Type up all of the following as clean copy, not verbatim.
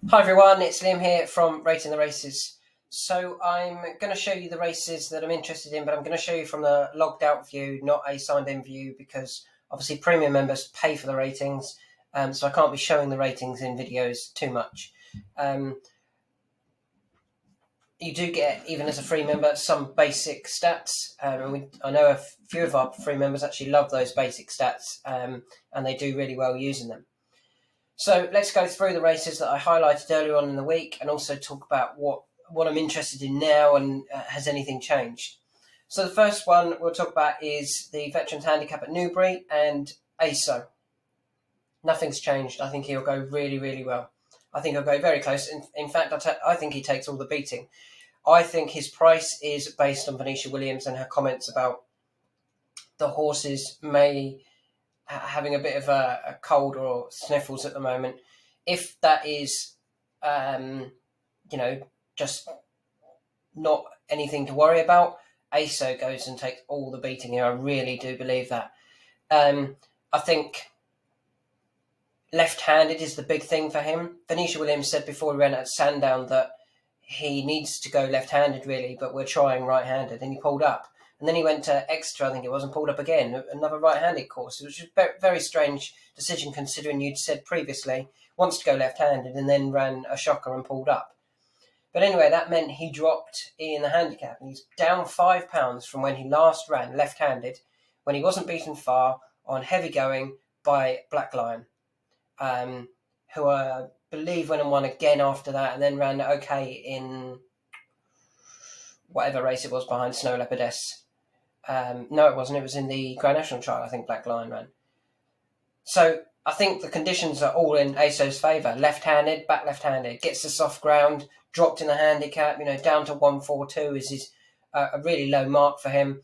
Hi everyone, it's Liam here from Rating the Races. So I'm going to show you the races that I'm interested in, but I'm going to show you from the logged out view, not a signed in view, because obviously premium members pay for the ratings, so I can't be showing the ratings in videos too much. You do get, even as a free member, some basic stats. I know a few of our free members actually love those basic stats, and they do really well using them. So let's go through the races that I highlighted earlier on in the week and also talk about what I'm interested in now and has anything changed. So the first one we'll talk about is the Veterans Handicap at Newbury and ASO. Nothing's changed. I think he'll go really, really well. I think he'll go very close. In fact, I think he takes all the beating. I think his price is based on Venetia Williams and her comments about the horses may having a bit of a cold or sniffles at the moment. If that is, just not anything to worry about, ASO goes and takes all the beating here. I really do believe that. I think left-handed is the big thing for him. Venetia Williams said before he ran at Sandown that he needs to go left-handed really, but we're trying right-handed, and he pulled up. And then he went to Exeter, I think it was, and pulled up again, another right-handed course, which was a very strange decision considering you'd said previously wants to go left-handed and then ran a shocker and pulled up. But anyway, that meant he dropped in the handicap, and he's down £5 from when he last ran left-handed, when he wasn't beaten far on heavy going by Black Lion, who I believe went and won again after that and then ran okay in whatever race it was behind Snow Leopardess. No, it wasn't. It was in the Grand National trial, I think Black Lion ran. So I think the conditions are all in ASO's favour. Left-handed, back left-handed, gets the soft ground, dropped in the handicap, down to 142 is a really low mark for him.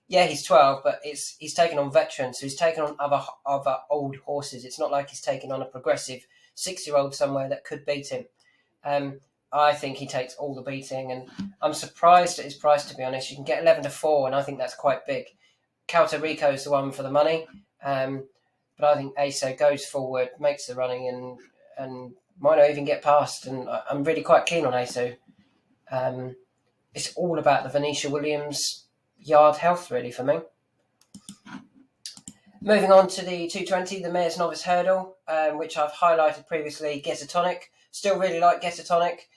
Yeah, he's 12, but he's taken on veterans, so he's taken on other old horses. It's not like he's taken on a progressive 6-year-old somewhere that could beat him. I think he takes all the beating, and I'm surprised at his price, to be honest. You can get 11-4, and I think that's quite big. Calta Rico is the one for the money, but I think ASO goes forward, makes the running, and might not even get past, and I'm really quite keen on ASO. It's all about the Venetia Williams yard health, really, for me. Moving on to the 220, the Mayor's Novice Hurdle, which I've highlighted previously, Get a Tonic. Still really like Get a Tonic.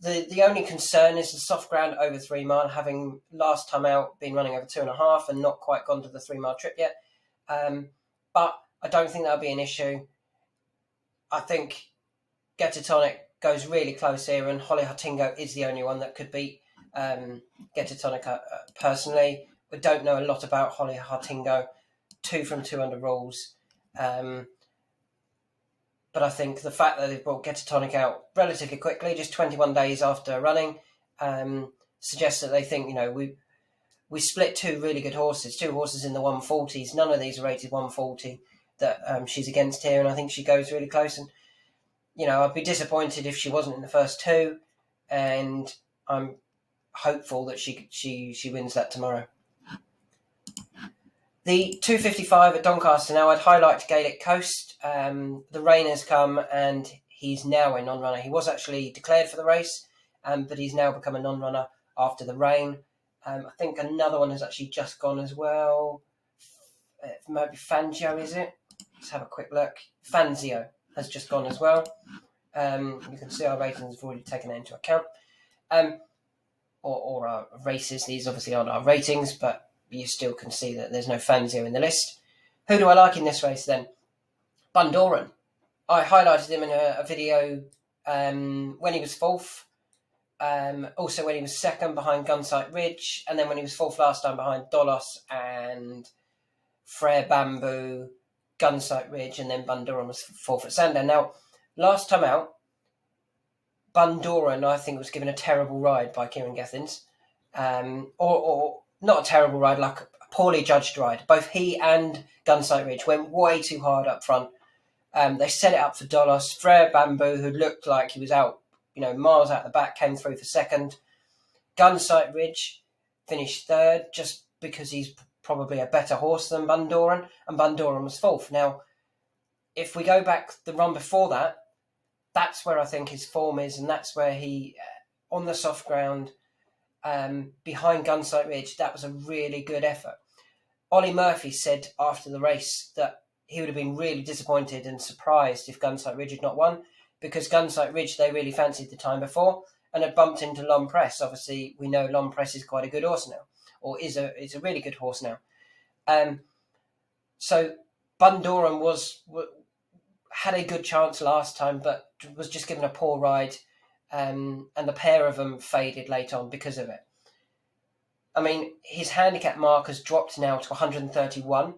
The only concern is the soft ground over 3 mile, having last time out been running over 2.5 and not quite gone to the 3 mile trip yet. But I don't think that'll be an issue. I think Get a Tonic goes really close here, and Holly Hartingo is the only one that could beat Get a Tonic personally. We don't know a lot about Holly Hartingo. 2 from 200 rules. But I think the fact that they've brought Get a Tonic out relatively quickly, just 21 days after running, suggests that they think, we split 2 really good horses, 2 horses in the 140s. None of these are rated 140 that she's against here, and I think she goes really close. And, I'd be disappointed if she wasn't in the first 2, and I'm hopeful that she wins that tomorrow. The 255 at Doncaster now, I'd highlight Gaelic Coast. The rain has come and he's now a non-runner. He was actually declared for the race, but he's now become a non-runner after the rain. I think another one has actually just gone as well. Maybe Fangio, is it? Let's have a quick look. Fanzio has just gone as well. You can see our ratings have already taken that into account. Or our races. These obviously aren't our ratings, but you still can see that there's no Fanzio in the list. Who do I like in this race then? Bundoran. I highlighted him in a video when he was 4th, also when he was 2nd behind Gunsight Ridge, and then when he was 4th last time behind Dolos and Frere Bamboo, Gunsight Ridge, and then Bundoran was 4th at Sandown. Now, last time out, Bundoran, I think, was given a terrible ride by Kieran Gethins, or not a terrible ride, like a poorly judged ride. Both he and Gunsight Ridge went way too hard up front. They set it up for Dolos. Frere Bamboo, who looked like he was out, miles out the back, came through for 2nd. Gunsight Ridge finished 3rd, just because he's probably a better horse than Bundoran, and Bundoran was 4th. Now, if we go back the run before that, that's where I think his form is, and that's where he, on the soft ground, behind Gunsight Ridge, that was a really good effort. Ollie Murphy said after the race that he would have been really disappointed and surprised if Gunsight Ridge had not won, because Gunsight Ridge they really fancied the time before and had bumped into Long Press. Obviously, we know Long Press is quite a good horse now, or is a really good horse now. So Bundoran had a good chance last time, but was just given a poor ride, and the pair of them faded late on because of it. I mean, his handicap mark has dropped now to 131.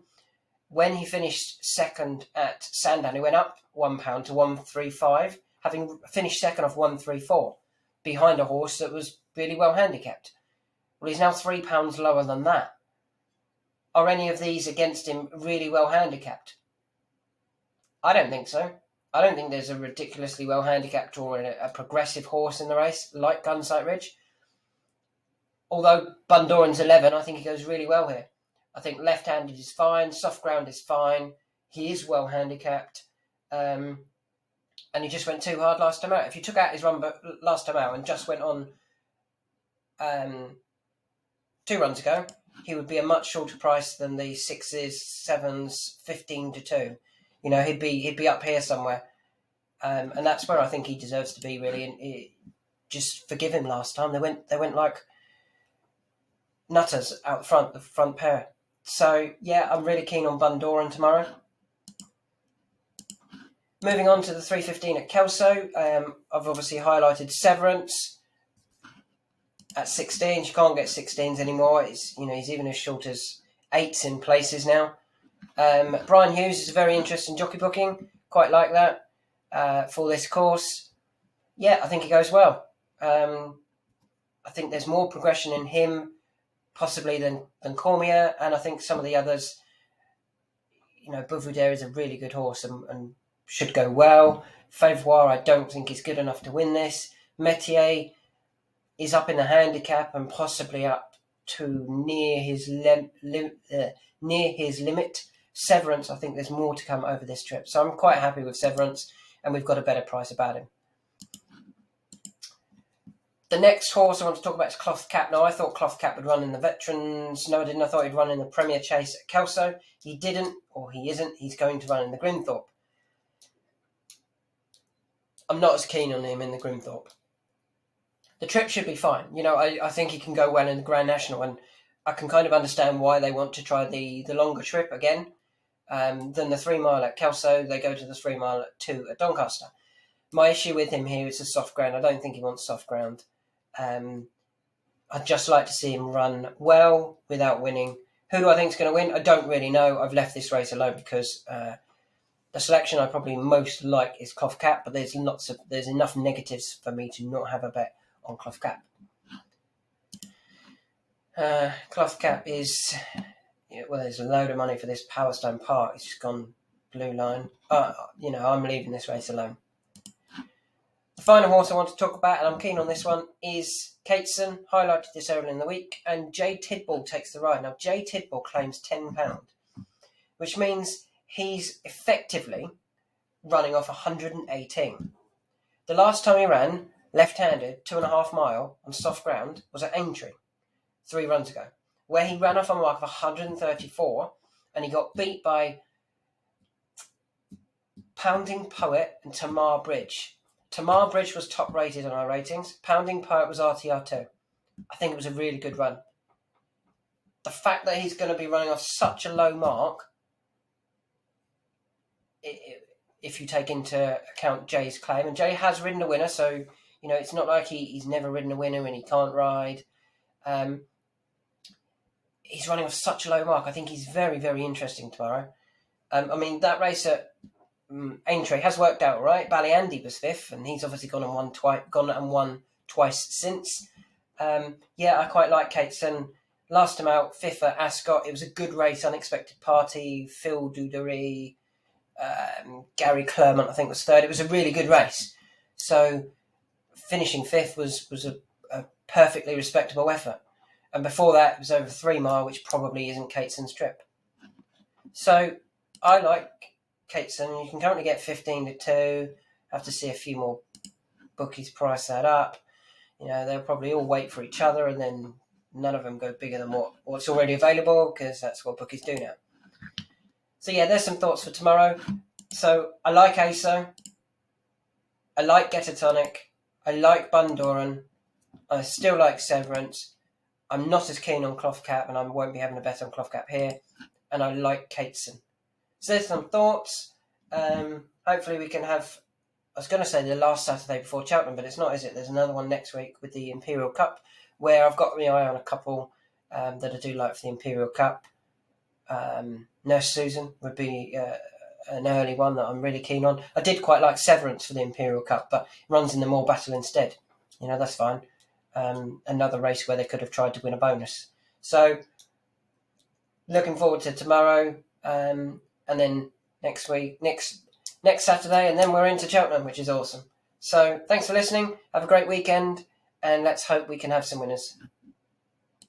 When he finished second at Sandown, he went up £1 to 135, having finished second off 134, behind a horse that was really well handicapped. Well, he's now £3 lower than that. Are any of these against him really well handicapped? I don't think so. I don't think there's a ridiculously well handicapped or a progressive horse in the race like Gunsight Ridge. Although Bundoran's 11, I think he goes really well here. I think left-handed is fine, soft ground is fine. He is well handicapped, and he just went too hard last time out. If you took out his run last time out and just went on 2 runs ago, he would be a much shorter price than the 6s, 7s, 15 to 2. You know, he'd be up here somewhere, and that's where I think he deserves to be really. And just forgive him last time. They went like nutters out front, the front pair. So yeah, I'm really keen on Bundoran tomorrow. Moving on to the 3:15 at Kelso, I've obviously highlighted Severance at 16s. You can't get 16s anymore. He's even as short as 8s in places now. Brian Hughes is a very interesting jockey booking. Quite like that for this course. Yeah, I think he goes well. I think there's more progression in him possibly than Cormier, and I think some of the others, Bouvier is a really good horse and should go well. Favour I don't think is good enough to win this. Metier is up in the handicap and possibly up to near his limit. Severance, I think there's more to come over this trip. So I'm quite happy with Severance, and we've got a better price about him. The next horse I want to talk about is Cloth Cap. Now, I thought Cloth Cap would run in the Veterans. No, I didn't. I thought he'd run in the Premier Chase at Kelso. He didn't, or he isn't. He's going to run in the Grimthorpe. I'm not as keen on him in the Grimthorpe. The trip should be fine. I think he can go well in the Grand National, and I can kind of understand why they want to try the longer trip again than the 3 mile at Kelso. They go to the 3 mile at 2 at Doncaster. My issue with him here is the soft ground. I don't think he wants soft ground. I'd just like to see him run well without winning. Who do I think is going to win? I don't really know. I've left this race alone because the selection I probably most like is Cloth Cap, but there's enough negatives for me to not have a bet on Cloth Cap. Cloth Cap is, there's a load of money for this Powerstone Park. It's just gone blue line. I'm leaving this race alone. The final horse I want to talk about, and I'm keen on this one, is Cateson. Highlighted this earlier in the week, and Jay Tidball takes the ride. Now, Jay Tidball claims £10, which means he's effectively running off 118. The last time he ran left-handed 2.5 mile on soft ground was at Aintree 3 runs ago, where he ran off a mark of 134, and he got beat by Pounding Poet and Tamar Bridge. Tamar Bridge was top rated on our ratings. Pounding Poet was RTR2. I think it was a really good run. The fact that he's going to be running off such a low mark, if you take into account Jay's claim, and Jay has ridden a winner, so it's not like he's never ridden a winner and he can't ride. He's running off such a low mark. I think he's very, very interesting tomorrow. That race at Aintree has worked out all right. Ballyandy was 5th, and he's obviously gone and won twice since. I quite like Cateson. Last time out, 5th at Ascot. It was a good race, Unexpected Party, Phil Dudery, Gary Clermont, I think, was 3rd. It was a really good race. So finishing 5th was a perfectly respectable effort. And before that, it was over 3 mile, which probably isn't Cateson's trip. So I like Cateson. You can currently get 15 to 2. Have to see a few more bookies price that up. They'll probably all wait for each other, and then none of them go bigger than what's already available, because that's what bookies do now. So yeah, there's some thoughts for tomorrow. So I like ASO. I like Getatonic. I like Bundoran. I still like Severance. I'm not as keen on Cloth Cap, and I won't be having a bet on Cloth Cap here. And I like Cateson. So there's some thoughts. Hopefully we can have, I was going to say the last Saturday before Cheltenham, but it's not, is it? There's another one next week with the Imperial Cup, where I've got my eye on a couple that I do like for the Imperial Cup. Nurse Susan would be an early one that I'm really keen on. I did quite like Severance for the Imperial Cup, but it runs in the Moor Battle instead. That's fine. Another race where they could have tried to win a bonus. So looking forward to tomorrow, and then next Saturday, and then we're into Cheltenham, which is awesome. So thanks for listening. Have a great weekend, and let's hope we can have some winners.